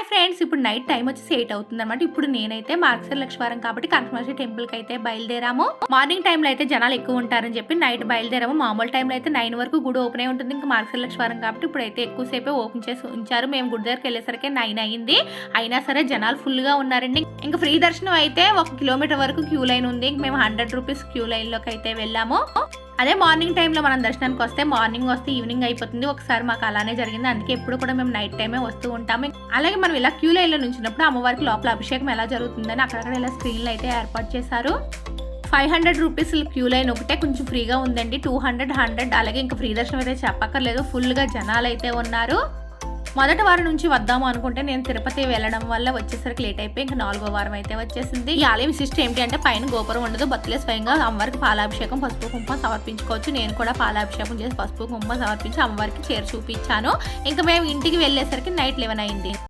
Friends, ఇప్పుడు night time వచ్చేసి 8 అవుతుంది అనమాట. ఇప్పుడు నేనైతే మార్గశిర లక్షవారం కాబట్టి కనకమర్షి టెంపుల్కి అయితే బయలుదేరాము. మార్నింగ్ టైంలో అయితే జనాలు ఎక్కువ ఉంటారని చెప్పి నైట్ బయలుదేరాము. మామూలు టైంలో అయితే 9 వరకు గుడి ఓపెన్ అయి ఉంటుంది. ఇంకా మార్గశిర లక్షవారం కాబట్టి ఇప్పుడైతే ఎక్కువసేపే ఓపెన్ చేసి ఉంచారు. మేము గుడి దగ్గరికి వెళ్ళేసరికి 9 అయింది. అయినా సరే జనాలు ఫుల్గా ఉన్నారండి. ఇంకా ఫ్రీ దర్శనం అయితే 1 కిలోమీటర్ వరకు క్యూ లైన్ ఉంది. మేము 100 రూపీస్ క్యూ లైన్లోకి అయితే వెళ్ళాము. అదే మార్నింగ్ టైంలో మనం దర్శనానికి వస్తే మార్నింగ్ వస్తే ఈవినింగ్ అయిపోతుంది. ఒకసారి మాకు అలానే జరిగింది. అందుకే ఎప్పుడు కూడా మేము నైట్ టైమే వస్తూ ఉంటాము. అలాగే మనం ఇలా క్యూ లైన్లో నుంచినప్పుడు అమ్మవారికి లోపల అభిషేకం ఎలా జరుగుతుందని అక్కడక్కడ ఇలా స్క్రీన్లు అయితే ఏర్పాటు చేశారు. 500 రూపీస్ క్యూ లైన్ ఒకటే కొంచెం ఫ్రీగా ఉందండి. 200, 100 అలాగే ఇంకా ఫ్రీ దర్శనం అయితే చెప్పక్కర్లేదు. ఫుల్గా జనాలు అయితే ఉన్నారు. మొదటి వారం నుంచి వద్దాము అనుకుంటే నేను తిరుపతి వెళ్ళడం వల్ల వచ్చేసరికి లేట్ అయిపోయి ఇంకా 4వ వారం అయితే వచ్చేసింది. ఈ ఆలయం విశిష్టం ఏంటి అంటే పైన గోపురం ఉండదు. భక్తులే స్వయంగా అమ్మవారికి పాలాభిషేకం, పసుపు కుంకుమ సమర్పించుకోవచ్చు. నేను కూడా పాలాభిషేకం చేసి పసుపు కుంకుమ సమర్పించి అమ్మవారికి చీర చూపించాను. ఇంకా మేము ఇంటికి వెళ్ళేసరికి నైట్ 11 అయింది.